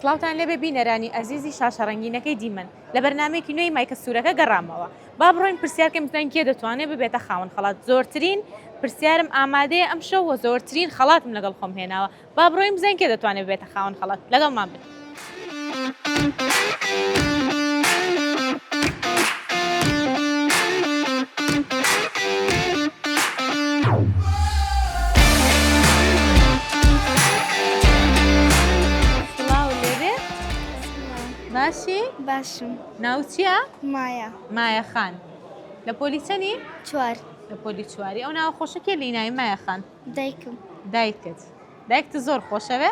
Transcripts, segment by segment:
سڵاوتان لێ ببینەرانی ئەزیزی شاشە ڕەنگینەکەی دیمەن لە بەرنامەیەکی نوێی مایکە سوورەکە گەڕامەوە با بڕۆین پرسیارکەم بزانین کێ دەتوانێت ببێتە خاوەن خەڵات زۆرترین پرسیارم ئامادەیە ئەم شەوە زۆرترین خەڵاتم لەگەڵ خۆم هێناوە با بڕۆین بزانین کێ دەتوانێت ببێتە خاوەن خەڵات لەگەڵمان بن. باشی؟ باشم. ناو چییە؟ مایە. مایە خان. لە پۆلی چەندی؟ چوار. لە پۆلی چواری. ئەو ناوە خۆشەکێ لینایی مایە خان؟ دایکم. دایکت. دایکت زۆر خۆشەوێ؟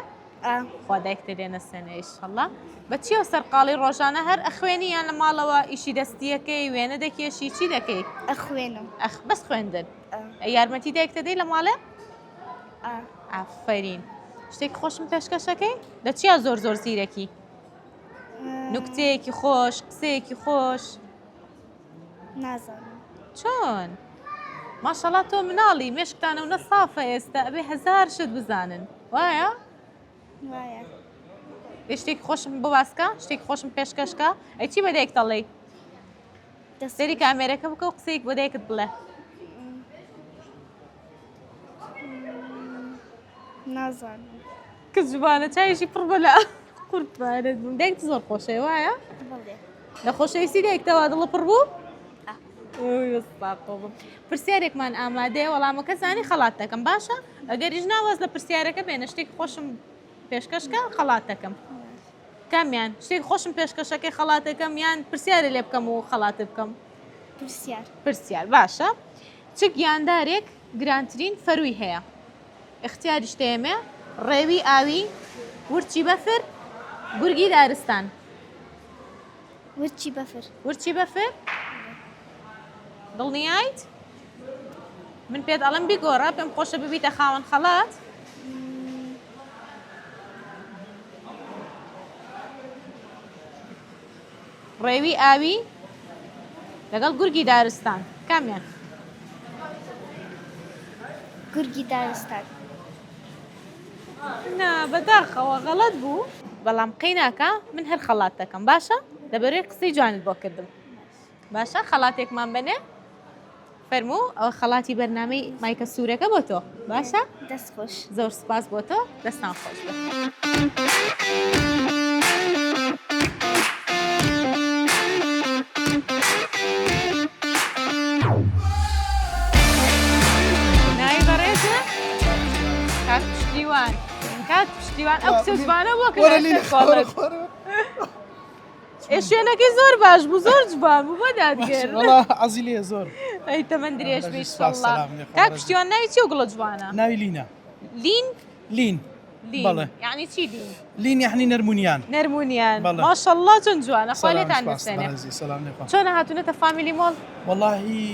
خوا دایکتە لێنە سێنە ئینشەڵڵا. بە چیەوە سەرقاڵی ڕۆژانە هەر ئەخوێنی یان لە ماڵەوە ئیشی دەستیەکەی وێنە دەکێشی چی دەکەی؟ ئەخوێنم. بەس خوێندن. یارمەتی دایک دەدەی لە ماڵێ؟ ئافەرین. شتێکی خۆشم پێشکەشەکەی؟ لە چیا زۆر زۆر زیرەکی؟ نوکتەیەکی خۆش، قسەیەکی خۆش؟ نازانم. چۆن؟ ماشەڵڵا تۆ مناڵی مێشکتانە و نەسافە ئێستا ئەبێ هەزار شت بزانن وایە؟ وایە. شتێکی خۆشم بۆ باسکە؟ شتێکی خۆشم پێشکەشکە؟ ئەی چی بە دایک دەڵێی؟ سەری کامێرەکە بکە و قسەیەک بۆ دایکت بڵێ. نازانم. کە جوانە چاویشی پڕ بە لە قورتمانت بووم. دایکت زۆر خۆشەوە وایە؟ بڵێ. لە خۆشەویستی دایکتەوە دڵە پڕ بوو؟ پرسیارێکمان ئامادەیە وەڵامەکە زانی خەڵات دەکەم باشە؟ ئەگەریش ناوەست لە پرسیارەکە بێنە شتێکی خۆشم پێشکەشکە خەڵات دەکەم. کامیان شتێکی خۆشم پێشکەشەکەی خەڵات دەکەم یان پرسیارە لێ بکەم و خەڵات بکەم؟ پرسیار. پرسیار باشە. چ گیاندارێک گرانترین فەرووی هەیە؟ اختیاری شتێمێ، ڕێوی ئاوی، ورچی بەفر، گورگی دارستان. ورچی بەفر. ورچی بەفر؟ دڵنیایت؟ من پێت ئەڵم بیگۆڕە پێم خۆشە ببیتە خاوەن خەڵات. ڕێوی ئاوی لەگەڵ گورگی دارستان کامیان؟ گورگی دارستان. نا بەداخەوە غەڵەت بوو بەڵام قەی ناکە من هەر خەڵات دەکەم باشە؟ لەبەرەوەی قسەی جوانت بۆ کردم. باشە خەڵاتێکمان بنێ؟ فەرموو ئەوە خەڵاتی بەرنامەی مایکە سوورەکە بۆ تۆ باشە؟ دەست خۆش. زۆر سپاس بۆ تۆ دەستان خۆش بێت. ناوی بەڕێزە؟ کاک پشتیوان. کاک پشتیوان ئەو کچە جوانە بۆ کردن. شوێنەکەی زۆر باش بوو زۆر جوان بوو بۆ دادگەر. عەزی لێ زۆر. ئەی تەمەن درێژ بێ ئینشەڵڵا. کاک پشتیوان ناوی چی و گوڵە جوانە؟ ناوی لینە. لین؟ لین. بەڵێ. یعنی چی لین؟ لین یعنی نەرمونیان. نەرمونیان. ماشەڵڵا چۆن جوانە خوا لێتان بستێنێ. چۆن هاتوونەتە فامیلی مۆڵ؟ وەڵاهی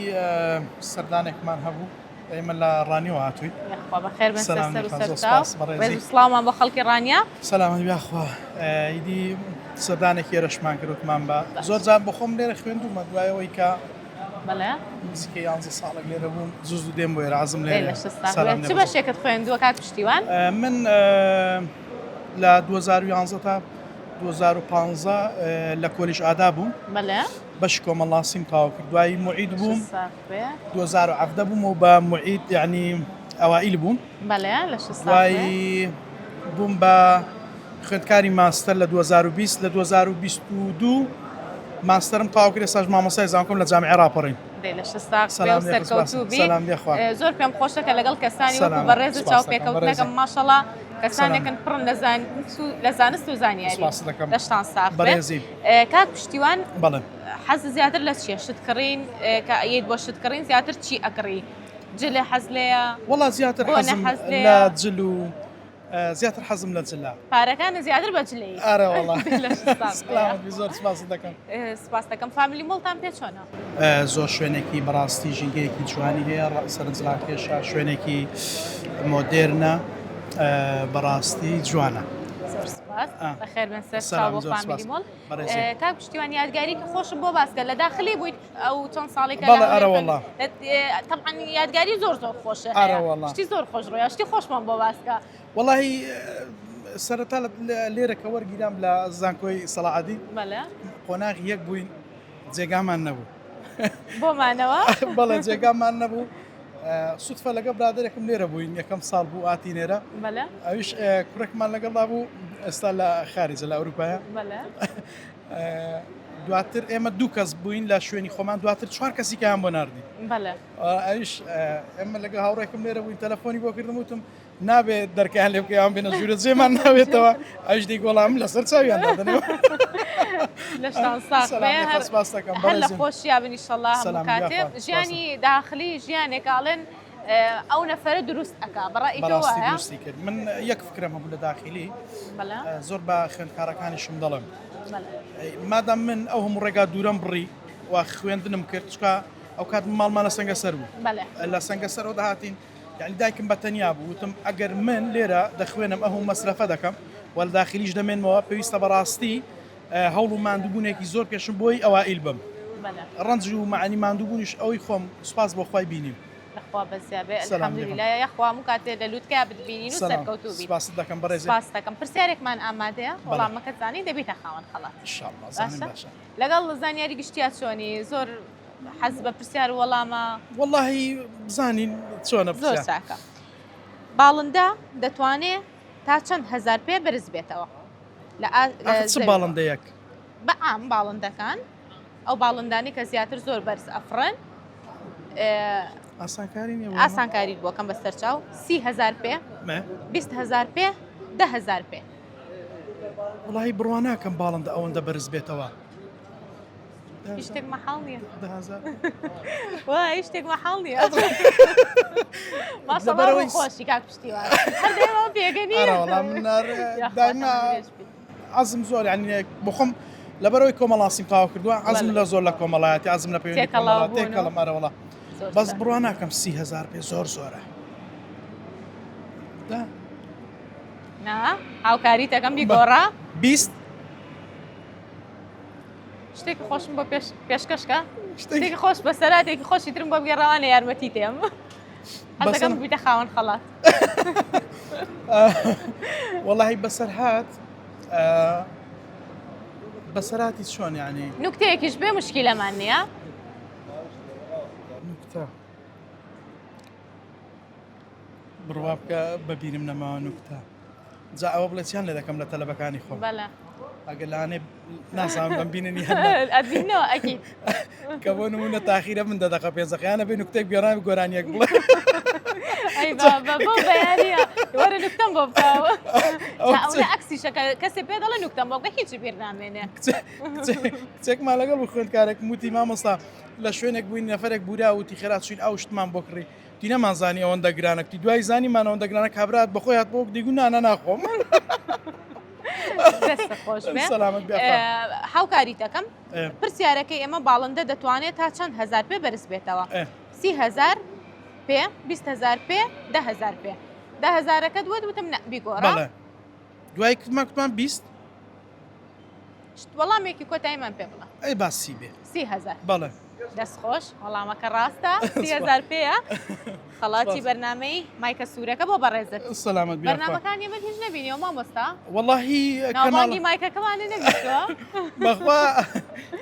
سەردانێکمان هەبوو ئێمە لە ڕانیەوە هاتووی. خوا بەخێر بن سەر و سەرچاو. ڕێز و سڵاومان بۆ خەڵکی ڕانیا. سەلامی بیاخوا ئیدی سەردانێکی ئێرەشمان کردوتمان بە زۆر جار بۆ خۆم لێرە خوێندومە دوایەوەی کە بەڵێ نزیکەی 11 ساڵێک لێرە بووم زوو دێم بۆ ئێرە عەزم لێرە. چ بەشێکت خوێندووە کاک پشتیوان؟ من لە 2011 تا 2015 لە کۆلیژ ئادا بووم. بەڵێ. بەشی کۆمەڵاسیم تاوا کرد دوایی موعید بووم 2017 بووم و بە موعید یعنی ئەوائیل بووم. بەڵێ لە 6 دوایی بووم بە خوێندکاری ماستەر لە 2020 لە 2022 ماستەرم تاوا کرد ئێستاش مامۆستای زانکۆم لە جامعە ڕاپەڕین. لە 6 سەرکەوتوو زۆر پێم خۆشەکە لەگەڵ کەسانی وەکو بەڕێز و چاوپێکەوتنەکەم ماشەڵڵا کەسانێکن پڕن لە زانست و زانیاری دەشتان ساغ بێ. کاک پشتیوان حەز زیاتر لە چیە؟ شتکڕین کە ئەیت بۆ شتکڕین زیاتر چی ئەکڕی؟ جلێ حەز لێیە؟ وەڵا زیاتر حەزم لە جل و زیاتر حەزم لە جلە. پارەکانە زیاتر بە جلەی؟ ئارە وەڵا. زۆر سپاس دەکەم. سپاس دەکەم. فامیلی مۆڵتان پێ چۆنە؟ زۆر شوێنێکی بەڕاستی ژینگەیەکی جوانی هەیە سەرنجڕاکێشە شوێنێکی مۆدێرنە بەڕاستی جوانە. زۆر سپاس بەخێر بن سەر چاو بۆ فامیلی مۆڵ. کاک پشتیوان یادگاریکی خۆشم بۆ باسکە لە داخلی بوویت ئەو چەند ساڵێکە طبعاً یادگاری زۆر خۆشە هەیە. شتی زۆر خۆش ڕۆیە شتی خۆشمان بۆ باسکە. وەڵاهی سەرەتا لێرەکە وەرگیرام لە زانکۆی سەلاعەدی بەڵێ قۆناغی یەک بووین جێگامان نەبوو بۆمانەوە بەڵێ جێگامان نەبوو سوتفە لەگە برادێکم لێرە بووین یەکەم ساڵ بوو ئاتی نێرە بەڵێ ئەویش کوڕێکمان لەگەڵا بوو ئێستا لە خارجە لە ئەوروپایە بەڵێ دواتر ئێمە دوو کەس بووین لە شوێنی خۆمان دواتر 4 کەسی کەیان بۆ ناردی بەڵێ ئەویش ئێمە لەگە هاوڕێکم لێرە بووین تەلەفۆنی بۆ کردم وتم نابێت دەرکیان لێ بکەیان بێنە ژوورە جێمان ناوێتەوە ئەوش دی گۆڵام لەسەر چاویان دادنەوە لەشتان ساقێ سپاس دەکەم هەر لە خۆشییا بنی شەڵا هەموو کاتێ ژیانی داخلی ژیانێکاڵێن ئەو نەفرە دروست ئەکا بەڕائیتەوە هەیە کرد من یەک فکرم هەبوو لە داخلی بەڵێ زۆر بە خوێندکارەکانیشم دەڵێم مادام من ئەو هەموو ڕێگا دوورم بڕی و خوێندنم کرد چکە ئەو کات ماڵمان لە سەنگەسەر بوو لە سەنگەسەرەوە داهاتین یعنی دایکم بەتەنیا بوو وتم ئەگەر من لێرە دەخوێنم ئەو مەسرەفە دەکەم وە لە داخلیش دەمێنمەوە پێویستە بەڕاستی هەوڵ و ماندووبوونێکی زۆر پێشم بۆی ئەوائیل بم ڕەنج و معنی ماندووبوونیش ئەوەی خۆم سوپاس بۆ خوای بینیم لەخوا بەزیابێ الحەمدولله یەخوا هەموو کاتێ لە لووتکە بتبینین و سەرکەوتوو بین سپاس دەکەم بەڕێز سپاس دەکەم پرسیارێکمان ئامادەیە وەڵامەکە زانی دەبێتە خاوەن خەڵات ئینشاءالله زانیم باشە لەگەڵ زانیاری گشتیا چۆنی زۆر حەز بە پرسیار و وەڵامە وەڵاهی بزانین چۆنە زۆر چاکە باڵندە دەتوانێت تا چەند هەزار پێ بەرز بێتەوە چ باڵندەیەک بەعام باڵندەکان ئەو باڵندانی کە زیاتر زۆر بەرز ئەفرن ئاسانکاری بووەکەم بەسەر چاو 30,000 پێ 20,000 پێ 10,000 پێ وڵی بڕوان ناکەم باڵندە ئەوەندە بەرز بێتەوە شتێک مەحاڵ نییە وای شتێک مەحاڵ نییە ماسەڵەوەی خۆشی کاک پشتیوان هەردەیەوە پێگەنی دایما عەزم زۆر یعنی بخۆم لەبەرەوەی کۆمەڵاسیم تاوا کردووە عەزم لە زۆر لە کۆمەڵایەتی عەزم لە پەیوەندی کۆمەڵایەتی تێکەڵم ئەرەوەڵا بەس بڕوان ناکەم 30,000 پێ زۆر زۆرە نا هاوکاری تەکەم بیگۆڕا 20 شتێکی خۆشم بۆ پێشکەشکە شتێکی خۆش بە سەراتێکی خۆشی ترم بۆ بگەڕەوانە یارمەتی تێم حەزەکەم ببیتە خاوەن خەڵات وەڵاهی بەسەر هات بەسەراتی چۆن یعنی نوکتەیەکیش بێ مشکیلەمان نییە نوکتە بڕوا بکە بەبیرم نەماوە نوکتە جا ئەوە بڵێ چیان لێ دەکەم لە تەلەبەکانی خۆم بەڵێ ئەگەر لەوانێ نازانم بەمبیننی ئەبینەوە ئەکید کە بۆ نمونە تاخیرە من دەدەقە پێنجەقییانە بێ نوکتێک گۆران گۆرانیەک بڵێ بۆ بەیانە وەرە نوکتەم بۆ بکەوە ئەوە ئەکسیشە کەسێ پێ دەڵێ نوکتەم بۆ بکە هیچی بیر نامێنێ کچێکمان لەگەڵ بوو خوێندکارێک موتی مامۆستا لە شوێنێک بووین نەفرێک بورا وتی خێرات چوین ئەو شتمان بۆ کڕی تی نەمانزانی ئەوەندە گرانەکتی دوای زانیمان ئەوەندە گرانە کابرات بەخۆی هات بۆ دیگو نانە ناخۆم خۆش هاوکاری دەکەم پرسیارەکەی ئێمە باڵندە دەتوانێت تا چەند هەزار پێ بەرز بێتەوە 30,000 پێ 20,000 پێ 10,000 پێ 10,000ەکە دووە وتم بیگۆڕە دوای کتمان 20 وەڵامێکی کۆتاییمان پێ بڵە ئەی باسی بێ 30,000 بەڵێ دەستخۆش وەڵامەکە ڕاستە 30,000 پێە خەڵاتی بەرنامەی مایکە سوورەکە بۆ بەڕێزت سەلامەت بەرنامەکانی من هیچ نەبینیەوە مامۆستا وەڵاهی ناوبانگی مایکەکەوانە نەبیستوە بەخوا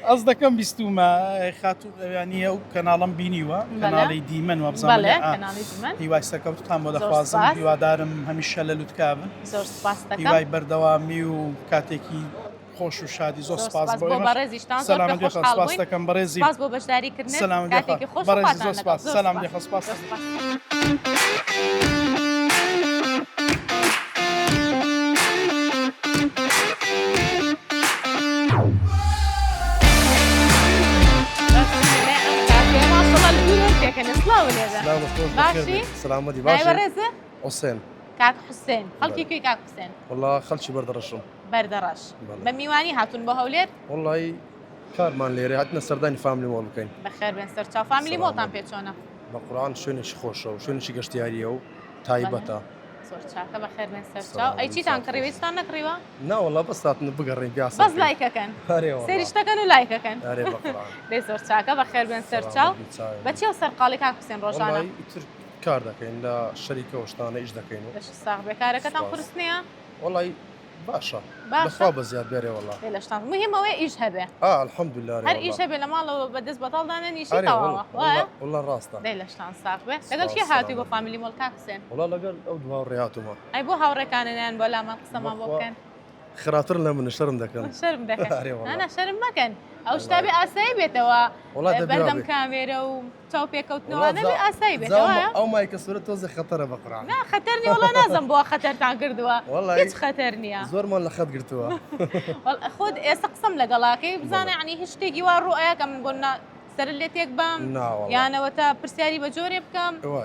ئەس دەکەم بیستومە خاتویانە و کەناڵم بینیوە کەناڵی دیمەن وە بزانێ هیوای سەرکەوتتان بۆ دەخوازم هیوادارم هەمیشە لە لوتکابن زۆر سپاس دەکەم هیوای بەردەوامی و کاتێکی خۆش و شادی زۆر سپاس بۆ بەڕێزیشتان سپاس دەکەم بەڕێزی سپاس بۆ بەشداریکردن کاتێکی خۆش زۆر سپاس سەلام دێخە سپاس باشی سلامتی باشی بەڕێزە حسێن کاک حوسێن خەڵکی کوێی کاک حوسێن والله خەڵکی بەردەڕەشم بەردەڕەش بە میوانی هاتون بۆ هەولێر والله کارمان لێرە هاتنە سەردانی فامیلی مۆڵ بکەین بەخێر بێن سەر چاو فامیلی مۆڵتان پێ چۆنە بە قورئان شوێنێکی خۆشە و شوێنێکی گەشتیاریە و تایبەتە زۆر چاکە بەخێر بێن سەر چاو ئەی چیتان کڕی ویستان نەکڕیوە نا والله بەس هاتن بگەڕین پیاسە بەس لایکەکەن سێریشتەکەن و لایکەکەن بێ زۆر چاکە بەخێر بێن سەر چاو بەچی و سەرقاڵی کاک حوسێن ڕۆژانە کار دەکەین لە شەریکە شتانە ئیش دەکەین و ساغ بێکارەکەتان قورس نییە والله باشا باشا بخواب زياد بيري والله ليش طن مهم هو إيش هبه الحمد لله هر إيش هبه لما لو بدس بطل دانا نيشي توا والله راستا ليش طن ساقبه لقال شي هاتي بو فاميلي مول كاكسن والله لقال او دوا رياتهما أي بو هاوري كان ولا ما قسم ما بو كان خراترنا من الشرم ذاك شرم دك أنا شرم ما كان أو شتابي أسايبه توا بردم كاميرا وتوبيا كوتنوا أنا بأسايبه توا أو ما يكسر توزع خطرة بقرعة لا خطرني والله نازم بوا خطر تاع قردوا والله كيف خطرني زور ما لخد قرتوها والله خود سقسم لقلاكي بزان يعني هشتيجي والرؤيا كم قلنا سر اللي تيك بام يعني وتا برسياري بجوري بكم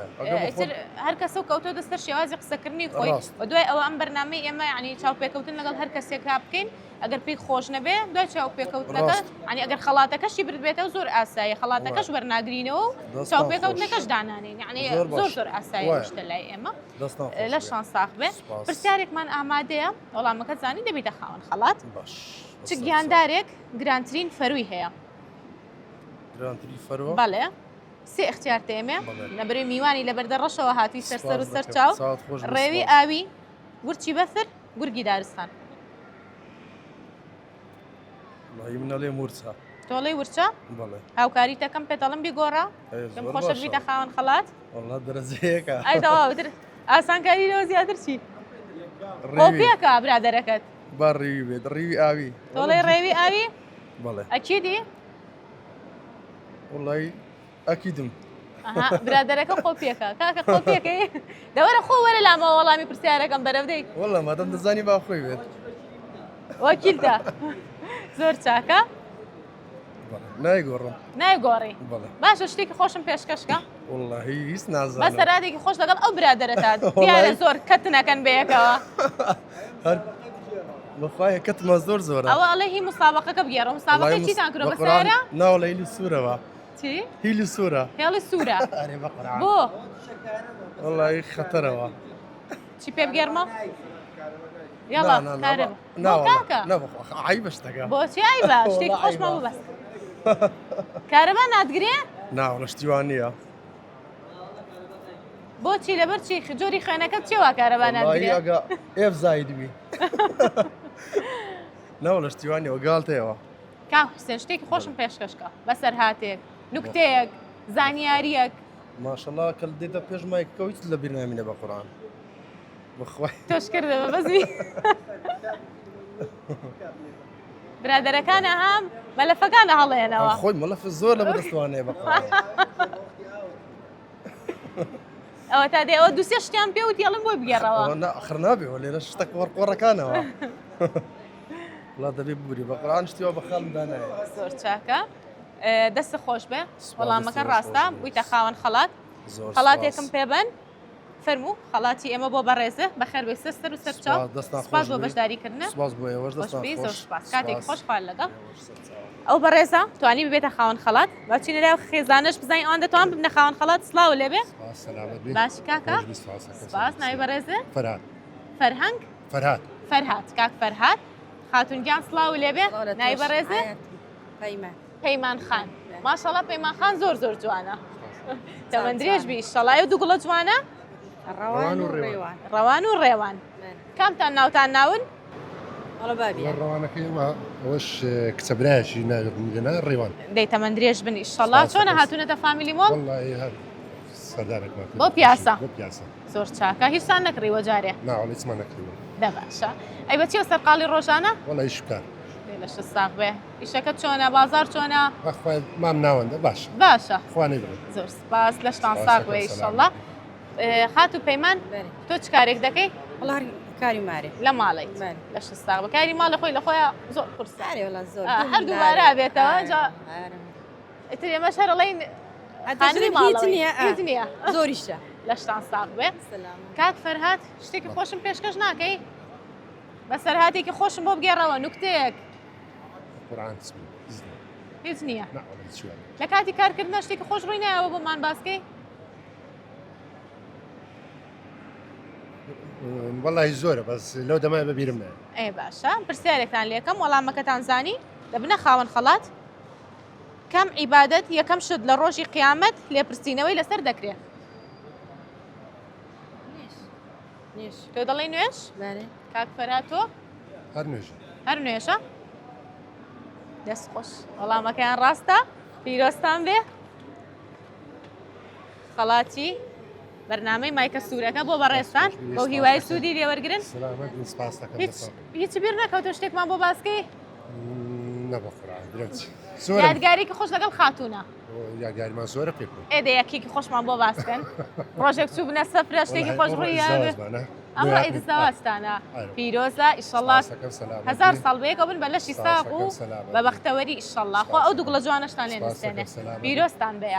هر كسو كوتو دستر شوازي قسكرني خوي ودوي او ام برنامج اما يعني تشاو بيكوتن لقال هر كسي كابكين اگر بيك خوش نبي دوي تشاو بيكوتن يعني اگر خلاتكش يبرد بيته وزور اساي خلاتكش برناغرينو تشاو بيكوتنكش دعنانين يعني زور اساي مشتلي اما لاش صاحبه برسياري كمان احمديه والله ما كتزاني دبي تخاون خلات باش تجيان دارك جرانترين فروي هي جرانتري فروا بله سي اختيار تيمه نبري ميواني لبرد الرشا وهاتي سرسر وسرچاو ريوي اوي ورچی بثر گرگی دارستان والله من لي مورسا تولي ورچا بله هاوکاری تکم پتالم بیگورا کم خوش بیت خاون خلات والله درزيك اي تو بدر آسان کاری لو زیادر چی خوبیه کا برادرکت بريوي دريوي اوي تولي ريوي اوي بله اكيدي والله اكيد برادرك خوبيكا كاكا خوبيكا دور اخو ولا لا ما والله مي برسيارك ام برفدي والله ما دام دزاني با اخوي بيت وكيلتا زور تاكا ناي غوري باش اشتيك خوشم بيشكشكا والله يسنا زان بس راديك خوش لقال او برادرتاد ديال زور كتنا كان بيكا بخايا كت مزدور زورا او والله هي مسابقه كبيره مسابقه تي تاكرو بس ساره لا والله هي الصوره تي هي الصوره انا بقرا بو والله خطره تي بيب جيرما يلا كارب لا عيب اشتكى بو تي عيب اشتيك خوش ما بس كاربا نادقري لا والله اشتوانيه بو تي لبرتي جوري خانك تشوا كاربا نادقري والله اف زايد بي لا والله اشتوانيه وقالت ايوه كاو حسين شتيك خوش مبيشكشكا بس هاتيك نكتيك زانياريك ما شاء الله كل ديتا بيش مايك كويس لبرنامجنا بقران بخوي تشكر دابا بزوي برادر كان هام ملف كان علينا اخوي ملف الزور لبدا سواني بقران او تادي او دوسي شتيام بيوت يلا مو بيروا لا اخرنابي ولا لا شتك ورقه كان والله دبيب بوري بقران اشتيوا بخال دانا زور تشاكا دس خوش به والله ما كان راستا ويتخاون خلات خلاتي كم بيبن فرمو خلاتي اما بو برزه بخير بسستر وسرچا سپاس بو بشداری کرنا سپاس بو یوش دستا خوش سپاس کاتێک خوش خال لگا او برزه توانی ببيت خاون خلات باچین له خزانش بزاین آن دتوان ببن خاون خلات سلاو لبه سلامت بی باش کاکا سپاس نای برزه فرهنگ فرهاد کاک فرهاد خاتون جان سلاو لبه نای برزه پیمان خان ما شاء الله پیمان خان زور جوانا تمندريش بي ان شاء الله يودو قلت جوانا روان والريوان كم تناو تناون والله بابي الروان كيما واش كتبناش عندنا الريوان دي تمندريش بن ان شاء الله شلون هاتونا تا فاميلي مول والله هذا صدرك ما بو بياسا بياسا زور شاكا هي سانك ريو جاري لا والله اسمها نكري دباشا اي بتي وصل قالي روجانا والله يشكر ليش الساق به يشكت شونا بازار شونا اخوي ما مناون باشا اخواني بغي زور سباس ليش تنساق ان شاء الله خاتو بيمان تو تشكارك دكي والله كاري ماري لا مالي ليش الساق كاري مال اخوي لاخويا زور كرسي كاري والله زور حردو بارابه تواجا تري ما شاء الله لين هاني مالي زور الشا ليش تنساق به سلام كاك فرهات شتيك خوشم بيشكش ناكي بس هاتيكي خوشم بو بقرا نكتيك قرآن اسمه يزنيه لا والله شويه لكاتي كار كردنا شتيك خوش روينا يا ابو مان باسكي والله زوره بس لو دما ببيرمنا اي باشا برسالك ثاني ليكم والله ما كتنزاني لبنا خاون خلات كم عبادة هي كم شد لروجي قيامت لبرستينوي لسر دكري نيش تۆ دەڵێ نوێش بله کاک فەرات تۆ هەر نوێژە هەر نوێشە دەست خۆش وەڵامەکەیان ڕاستە پیرۆستان بێ خەڵاتی بەرنامەی مایکە سوورەکە بۆ بەڕێستان بۆ هیوای سوودی لێوەرگرن سلامەت من سپاس دەکەم هیچ بیر نەکەوتە شتێکمان بۆ باسکەی نەبە قورعان درەچ یادگاریکی خۆش لەگەڵ خاتوونە یاگاریمان زۆرە پێ بوو ئێدە یەکێکی خۆشمان بۆ باسکەن ڕۆژێک چوو بنە سەفرە شتێکی خۆش ڕووی ئەمڕۆ ئیدی زەواجتانە پیرۆزە ئیشەڵڵا هەزار ساڵ بەیەکەوە بن بە لەشی ساق و بە بەختەوەری ئیشەڵڵا خۆ ئەو دووگڵە جوانەشتان لێ نووسێنێ پیرۆستان بێ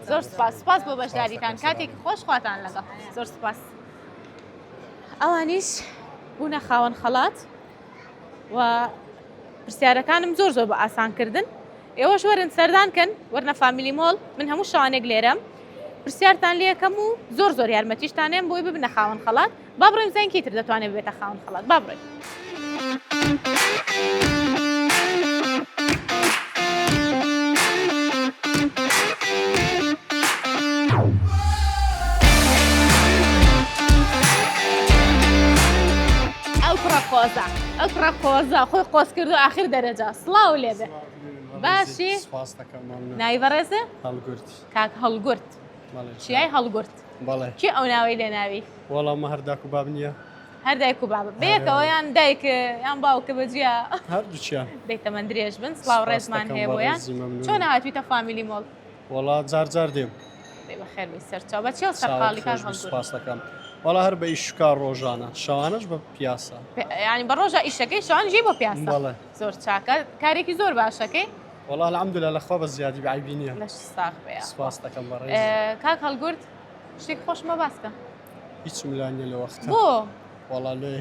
زۆر سپاس بۆ بەشداریتان کاتێکی خۆش خواتان لەگەڵ زۆر سپاس ئەوانیش بوونە خاوەن خەڵات و پرسیارەکانم زۆر بە ئاسانکردن ئێوەش وەرن سەردانکەن وەرنە فامیلی مۆڵ من هەموو شەوانێک لێرەم پرسیارتان لێکەم و زۆر یارمەتیشتانێم بۆی ببنە خاوەن خەڵات با بڕۆین زەنکی تر دەتوانێت ببێتە خاوەن خەڵات با بڕۆین ئەو کوڕە قۆزە خۆی قۆز کرد و ئاخر دەرەجا سڵاو لێبێ باشی ناوی بەڕێزە کاک هەڵگورت چیای هەڵگورت کی ئەو ناوەی لێ ناوی وەڵام هەرداک و باب نییە هەر دایک و بابە بەیەکەوە یان دایک یان باوکە بەجیا هەردووچیان دەیتەمەند درێژ بن سڵاو ڕێزمان هەیە بۆیان چۆن هاتوویتە فامیلی مۆڵ وڵات جار دێم بەخێر بی سەرچاو بە چێڵ سەرقاڵی کار هەڵگورت سپاس دەکەم وەڵا هەر بە ئیشکار ڕۆژانە شەوانەش بە پیاسە ینی بە ڕۆژە ئیشەکەی شەوانژی بۆ پیاسە زۆر چاکە کارێکی زۆر باشەکەی وەڵا الحەمدولillah لەخوا بە زیادی بەعیبی نییە لەش ساق بێ سپاس دەکەم بەڕێز کاک هەڵگورت شتێک خۆشمە باسکە هیچ ملانیە لە وەختە بۆ وەڵا لە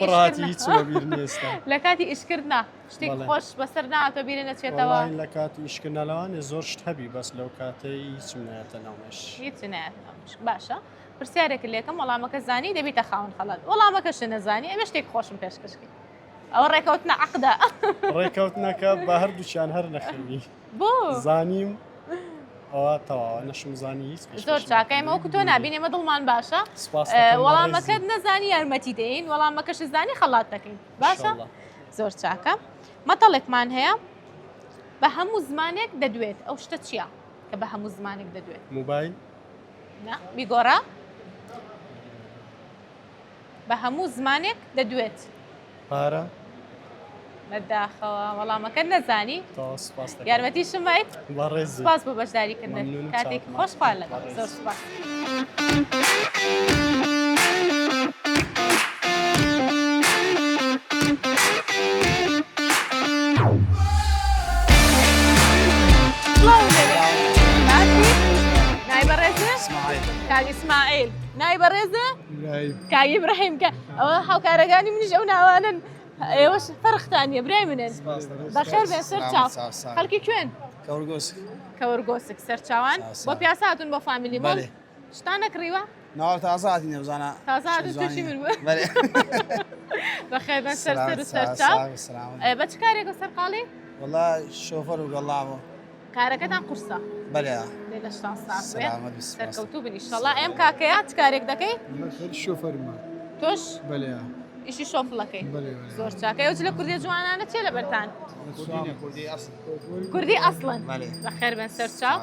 پڕاتی هیچ بیر نیێستا لە کاتی ئیشکردنا شتێک خۆش بەسەر ناتۆ بیرە نەچێتەوە لە کاتی ئیشکردنا لەوانێ زۆر شت هەبی بەس لەو کاتەی هیچ نایەتە ناومەش هیچ نایەت باشە پرسیارێک لێکم وەڵامەکە زانی دەبیتە خاوەن خەڵات وەڵامەکەش نەزانی ئەمە شتێک خۆشم پێشکەشکی ئەوە ڕێکەوتنە عەقدە ڕێکەوتنەکە بە هەردووچیان هەر نەخێنی بۆ زانیم ئەوە تەواوە نەشم زانی هیچ زۆر چاکەیمە وەکو تۆ نابینێمە دڵمان باشە وەڵامەکەت نەزانی یارمەتی دەین وەڵامەکەش زانی خەڵات دەکەین باشە زۆر چاکە مەتەڵێکمان هەیە بە هەموو زمانێک دەدوێت ئەو شتە چییە کە بە هەموو زمانێک دەدوێت موبایل بیگۆڕە بە هەموو زمانێک دەدوێت پارە بەداخەوە وەڵامەکە نەزانی یارمەتیشم بیت سپاس بۆ بەشداریکردن کاتێکی خۆش خوار لەگەڵ زۆر سپاس نای بەڕێزە کاک ئیسماعیل نای بەڕێزە کاک ئیبراهیم کە ئەوە هاوکارەکانی منیش ئەو ناوانن ئێوەش فەرختانیە برای منن بەخێر بێن سەر چاو خەڵکی کوێن کەوەرگۆسک سەر چاوان بۆ پیاسە هاتوون بۆ فامیلی مۆڵ شتان نەکڕیوە ناو تازاتی نەبزانە تازات تووشی من بوو بەخێر بێن سەر و سەر چاو بە چ کارێکە سەرقاڵی وەڵا شۆفەر و گەڵاوە کارەکەتان قورسە بەلێ لێ لە شتان ساق بێ سەرکەوتوو بن ئیشەڵڵا ئێم کاکەیە چ کارێک دەکەی شۆفەرمان تۆش بەلێ ئیشی شۆفڵەکەی زۆر چاکە ئەوچ لە کوردی جوانانە چێ لە بەرتان کوردی ئەسڵن بەخێر بێن سەر چاو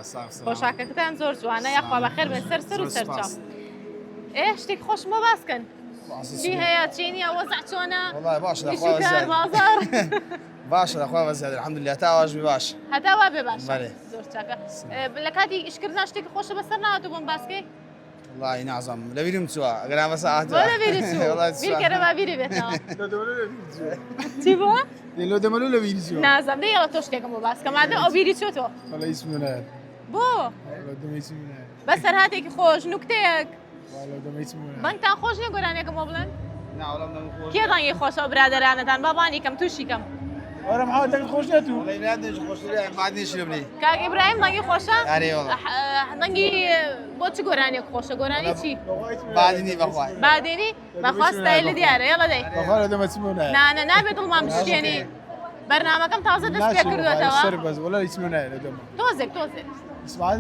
پۆشاکەکەتان زۆر جوانە یاخوا بەخێر بێن سەر و سەر چاو شتێک خۆشمە باسکەن چی هەیە چی نییە وەزع چۆنە کار بازار باشە دەخوا بەزیاد الحەمدولillah هەتاواش بێ باش هەتاوا بێ باش زۆر چاکە لە کاتی ئیشکردنا شتێکی خۆشە بەسەر نهاتوو بۆم باسکەی والله نازم لەبیرم چووە ئەگەران بەسە هاتووە لەبیری چوو بیرکەرە با بیری بێتەوە چی بووە؟ لۆ دەمەلو لە بیری چووە نازم دەیەڵە تۆ شتێکم بۆ باسکە مادە ئەو بیری چۆتەوە وەڵا هیچ نایەت بۆ بەسەر هاتێکی خۆش نوکتەیەک بەنگتان خۆش نیە گۆرانێکم بۆ بڵێن کێ دەنگی خۆشە برادەرانەتان بابانی کەم تووشی کەم وەرە محەممەد دەنگ خۆش نەتوو کاک ئیبراهیم دەنگی خۆشە دەنگی بۆ چ گۆرانێک خۆشە گۆرانی چی بادینی بەخوای بادێنی بەخوا ستایل دیارە یەڵە دەی بەخوا لە دەمەچمە نایە نانە نابێت دڵمان بشکێنی بەرنامەکەم تازە دەست پێ کردوێتەوە بس ولا يسمونه لا دم تۆزێک اسمع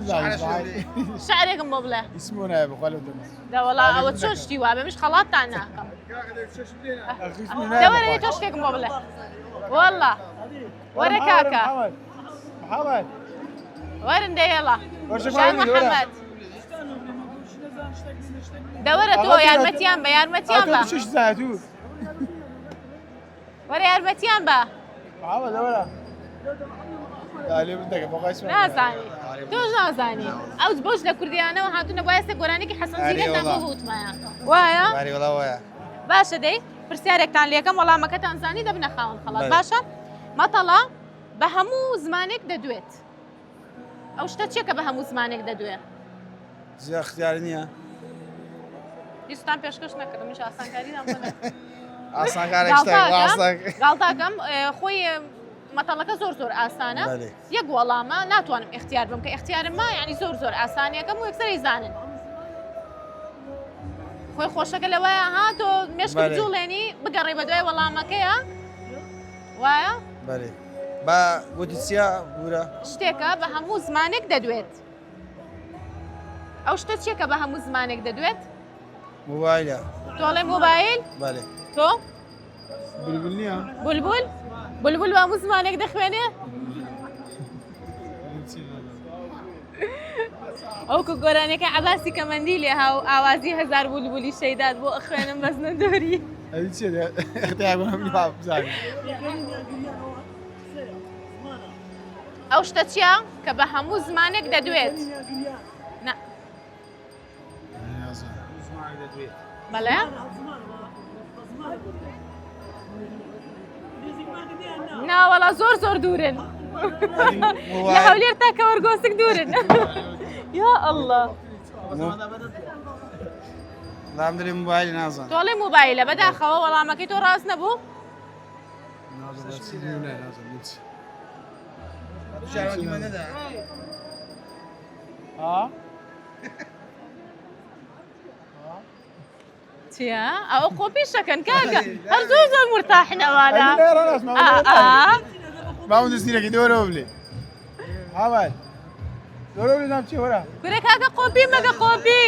شعرێکم بۆ بڵێ يسمونه بقول دم دەوەڵا ئەوە چۆن شتی وا بێ مش خەڵاتتان ناکەم دەوەرە تۆ شتێکم بۆ بڵێ وەڵا وەرە کاکە محمد وەرن دەیێڵە شای محەممەد دەوەرە تۆ یارمەتیان بە یارمەتیان بە شش زادو وەرە یارمەتیان بە محمد ولا دالي بدك بقى اسمع نازانی تۆش نازانی ئەو بۆش لە کوردیانەوە هاتوونە بۆ ئێستا گۆرانێکی حەسەن زیرەکتان بۆ بوتمایە وایە باری والله ويا باشە دەی پرسیارێکتان لێکەم وەڵامەکەتان زانی دەبنە خاوەن خەڵات باشە مەتەڵە بە هەموو زمانێک دەدوێت ئەو شتە چییە کە بە هەموو زمانێک دەدوێت زي اختيار نية هیچتان پێشکەش نەکردم میش ئاسانکاریدان بڵێ اصلا كان اشتغل واصلك گاڵتاکەم خۆی مەتەڵەکە زۆر ئاسانە یەک وەڵامە ناتوانم اختیار بم کە اختیارم ما یعنی زۆر ئاسانیەکەم و یەکسەر زانن خۆی خۆشەکە لەوەیە ها تۆ مێشکت جوڵێنی بگەڕێ بە دوای وەڵامەکەیە وایە بله با بودیسیا بورا شتێکە بە هەموو زمانێک دەدوێت ئەو شتە چییە کە بە هەموو زمانێک دەدوێت موبايلة تۆڵێ مۆبایل بله تۆ بلبلنيا بولبول بولبول بە هەموو زمانێک دەخوێنێ ئەو کە گۆرانەکە عەباسی کەمەندی لێ هاو ئاوازی هەزار بولبولی شەیدات بۆ ئەخوێنم بەزنە دۆری هذه شيء اختيار من باب زاوية ئەو شتە چییە کە بە هەموو زمانێک دەدوێت بەڵێ ناوەڵا زۆر دوورن لە هەولێر تا کەوەرگۆسک دوورن یا ئەڵڵا نعم دري موبايلي نازل تۆڵێ موبایلە بەداخەوە وەڵامەکەی تۆ ڕاست نەبوو ها چیە؟ ئەو خۆپیشەکەن کاکە هەر زۆر مرتاحنەوانە ما هو نسينا دورة وبلي عمل دورة وبلي نام شي ورا گورە کاکە قۆپی مەگە قۆپی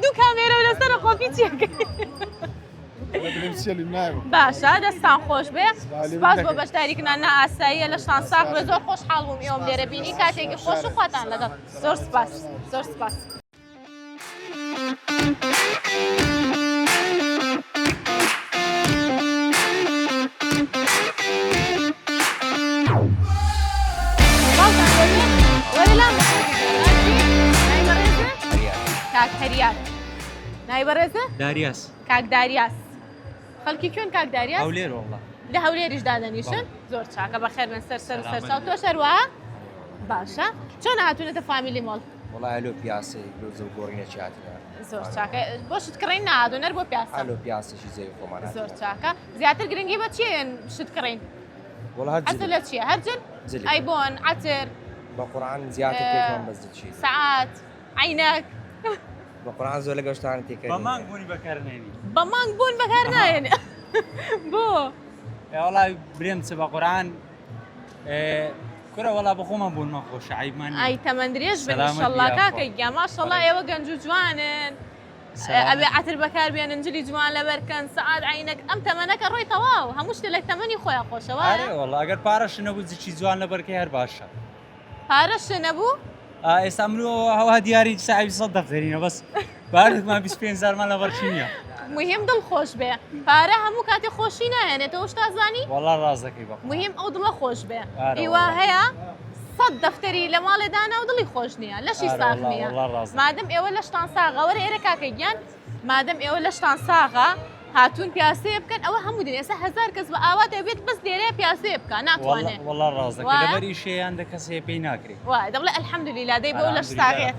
دوو کامێرە و لەسەرە قۆپی چیەکەی باشە دەستان خۆش بێ سپاس بۆ بەشداریکردنان ئاساییە لە شان ساق بێ زۆر خۆشحاڵ بووم ئێوەم لێرە بینی کاتێکی خۆش و خواتان لەگەڵ زۆر سپاس زۆر سپاس کاک هەریار نای بەڕێزە؟ داریاس کاک داریاس خەڵکی کوێن کاک داریاس؟ هەولێر وەڵڵا لە هەولێریش دادەنیشن زۆر چاکە بەخێر بن سەر چاو تۆ شەروە؟ باشە چۆن هاتوونەتە فامیلی مۆڵ؟ وەڵای هەلۆ پیاسی لۆزە و گۆڕینێکی هاتنە زۆر چاکە بۆ شتکڕین نادۆنەر بۆ پیاسە هەلۆ پیاسێکی زەوی خۆمان زۆر چاکە زیاتر گرنگی بە چیان شتکڕین؟ وەڵا هەر حەزت لە چییە؟ هەرجن؟ ئایبۆن عەتر بە قورعان زیاتر پێکمان بەزدچی سەعات عینەک بە قورعان زۆر لەگەڵ شتانە تێکەوە بە مانگ بوونی بەکارنێنی بە مانگ بوون بەکارنایێنێ بۆ؟ وەڵای برێم چ بە قورعان کورە وەڵا بە خۆمان بوون مەخۆشە عیبمان ئای تەمەندرێژ بن ئینشەڵڵا کاکەگیا ماشەڵڵا ئێوە گەنج و جوانن ئەبێ عەتر بەکار بێنن جلی جوان لەبەرکەن سەعات عینەک ئەم تەمەنەکە ڕۆی تەواو هەموو شتێک لە تەمەنی خۆیان خۆشەوە وەڵا ئەگەر پارەش نەبوو جچی جوان لەبەرکەی هەر باشە پارەش نەبوو؟ ئێستا منۆ هەوا دیاری ساعی 100 دەفتەرینە بەس بارێکمان 25,000مان لەبەرچی نییە مهم دڵخۆش بێ پارە هەموو کاتێ خۆشی نایەنێتەوە شتا زانی؟ وەڵا ڕاز دەکەی بە مهم ئەو دڵە خۆش بێ هیوا هەیە 100 دەفتەری لە ماڵێدانا و دڵی خۆش نییە لەشی ساغ نییە مادەم ئێوە لە شتان ساغە وەرە ئێرە کاکەگیان مادەم ئێوە لە شتان ساغە هاتوون پیاسەیە بکەن ئەوە هەموو دێن ئێستا 1000 کەس بە ئاوا دەبێت بەس لێرەیە پیاسەیە بکە ناتوانێت وەڵا ڕاز دەکەی لەبەری شێیان دە کەسێ پێی ناکرێت وای دەبڵێ ئەلحەمدولیلا دەی بۆ لە ساغێ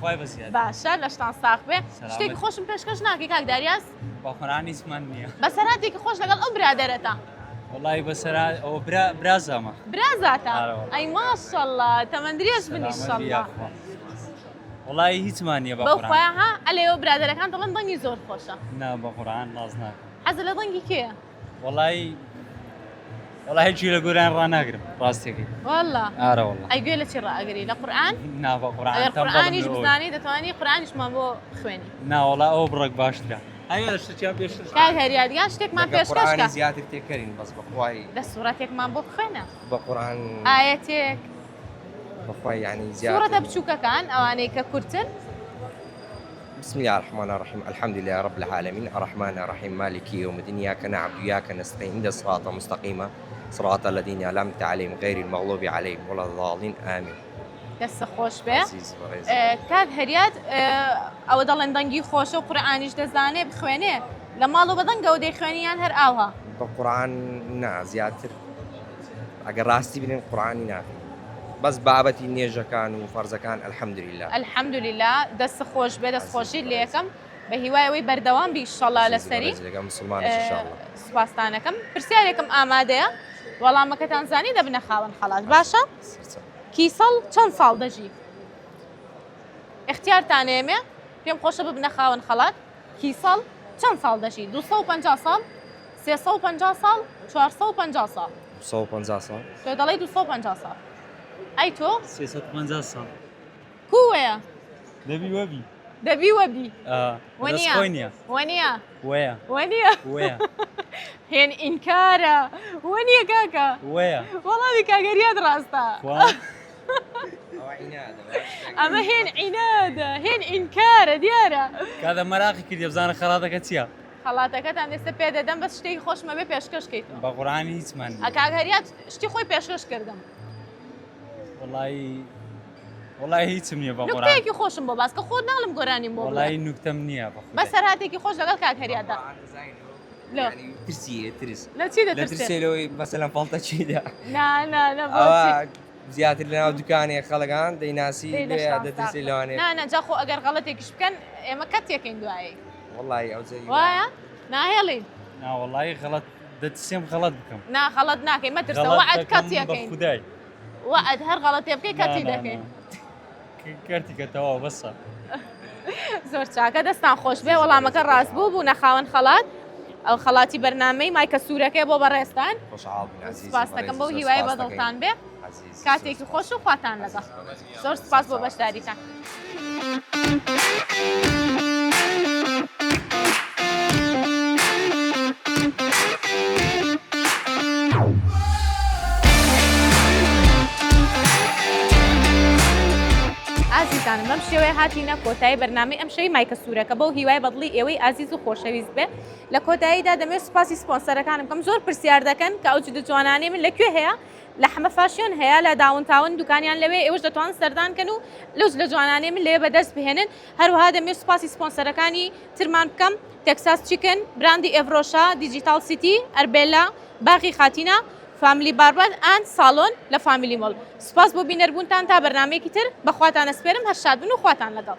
باشە لە شتان ساغ بێ شتێکی خۆشم پێشکەش ناکەی کاک داریاس بە قورعان هیچمان نییە بەسەراتێکی خۆش لەگەڵ ئەو برادەرەتە وەڵای بەسەرا ئەوە برازامە برازاتە ئەی ماشەڵڵا تەمەندرێژ بن ئینشەڵڵا وەڵای هیچمان نییە بەو خۆیان ها ئەلێەوە برادەرەکان دەڵێن دەنگی زۆر خۆشە نا بە قورعان ڕاز ناکەم حەزت لە دەنگی کێیە؟ وەڵای والله هیچی لە گۆران ڕناگرم ڕاستێکی والله ئارە والله ئەیگوێ لە چی ڕائەگری لە قورئان ناوە قورآن ئەگەر قورئانیش بزانی دەتوانی قورئانیشمان بۆ خوێنی ناوەڵا ئەو بڕێک باشترە ئەگەر شتێکیان پێشتر کاک هەریادیان شتێکمان پێشکەش قورآانی کە زیاتر تێکەرین بەس بەخوای لە سوورەتێکمان بۆ بخوێنە بە قورآن ئاەتێک بەخوای یعنی سوورەتە زیاتر بچووکەکان ئەوانەی کە کورتن بسم الله الرحمن الرحيم الحمد لله رب العالمين الرحمن الرحيم مالك يوم الدين إياك نعبد وإياك نستعين اهدنا الصراط المستقيم صراط الذين أنعمت عليهم غير المغضوب عليهم ولا الضالين آمين دەستە خۆش بێ عزيز بەڕێز کاک هەریاد ئەوە دەڵێن دەنگی خۆشە و قورئانیش دەزانێ بخوێنێ لە ماڵ و بەدەنگە و دەیخوێنیان هەر ئاوها بقرآن نا زیاتر ئەگەر ڕاستی بنین قورآانی ناکەین بەس بابەتی نێژەکان و فەرزەکان الحەمدولله الحەمدولله دەست خۆش بێ دەستخۆشی لێ یەکەم بە هیوایەوەی بەردەوام بی ئینشەڵا لەسەری لەگەڵ مسلمانش ئینشاءالله سوپاسدانەکەم پرسیارێکم ئامادەیە وەڵامەکەتان زانی دەبنە خاوەن خەڵات باشە کیسەڵ چەند ساڵ دەژی اختیارتان ئێمێ پێم خۆشە ببنە خاوەن خەڵات کیسەڵ چەند ساڵ دەژی 250 ساڵ 350 ساڵ 450 ساڵ 150 ساڵ تۆ دەڵێی 250 ساڵ ئەی تۆ 350 ساڵ کووەیە دەبی وەبی دەبی وەبی دەست خۆی نییە وەنیە وەیە وەنیە وەیە هێن ئینکارە وەنیە کاکە وەیە وەڵامی کاگەریات ڕاستە ئەمە هێن عینادە هێن ئینکارە دیارە کاتە مەراقی کردی بزانە خەڵاتەکە چییە خەڵاتەکەتان دەستە پێ دەدەم بەس شتێکی خۆشمە بێ پێشکەشکەیتەوە بە قورئانی هیچمان کاگەریات شتی خۆی پێشکەش کردم وڵای هیچم نییە بە قورئان نوکتەیەکی خۆشم بۆ باسکە خۆت ناڵم گۆرانیم بۆ وڵای نوکتەم نییە بە سەرهاتێکی خۆش لەگەڵ کاگەریاتدا ترسیە ترس لە چی لە دەترسێت ترسێلەوەی مەسەلەن فەڵتە چیدا نا ئەوە زیاتر لەناو دوکانێک خەڵگان دەیناسی لێ دەترسی لەوانێ ناجا خۆ ئەگەر غەڵەتێکیش بکەن ئێمە کەتێکین دوایی وڵی ئەو زەری وایە ناهێڵین ناوەڵی غەڵەت دەتسێم غەڵەت بکەم نا غەڵەت ناکەین مەترسە وعد کەتێکین خودای وعد هەر غەڵەتێ بکەی کەتی دەکەین کەرتیکەتەوە بەسە زۆر چاکە دەستان خۆش بێ وەڵامەکە ڕاست بوو بوو نەخاوەن خەڵات ئەو خەڵاتی بەرنامەی مایکە سوورەکەی بۆ بەڕێستان سپاس دەکەم بەو هیوای بەدڵتان بێ کاتێکی خۆش و خواتان لەگەڵ زۆر سپاس بۆ بەشداریتان ئازیزانم بەم شێوەیە هاتینە کۆتایی بەرنامەی ئەم شەوی مایکە سوورەکە بەو هیوای بەدڵی ئێوەی ئازیز و خۆشەویست بێ لە کۆتاییدا دەمێت سوپاسی سپۆنسەرەکانم بکەم زۆر پرسیار دەکەن کە ئەو جودە جوانانەی من لەکوێ هەیە لە حمە فاشیۆن هەیە لە داونتاون دوکانیان لەوێ ئێوەش دەتوانن سەردانکەن و لەوز لە جوانانەی من لێ بەدەست بهێنن هەروەها دەمێت سوپاسی سپۆنسەرەکانی ترمان بکەم تێکساس چیکن براندی ئێڤرۆشا دیجیتال سیتی ئەربێلا باغی خاتینە فامیلی باربەر ئەند ساڵۆن لە فامیلی مۆڵ سوپاس بۆ بینەربوونتان تا بەرنامەیەکی تر بەخواتان ئەسپێرم هەر شاد بن و خواتان لەگەڵ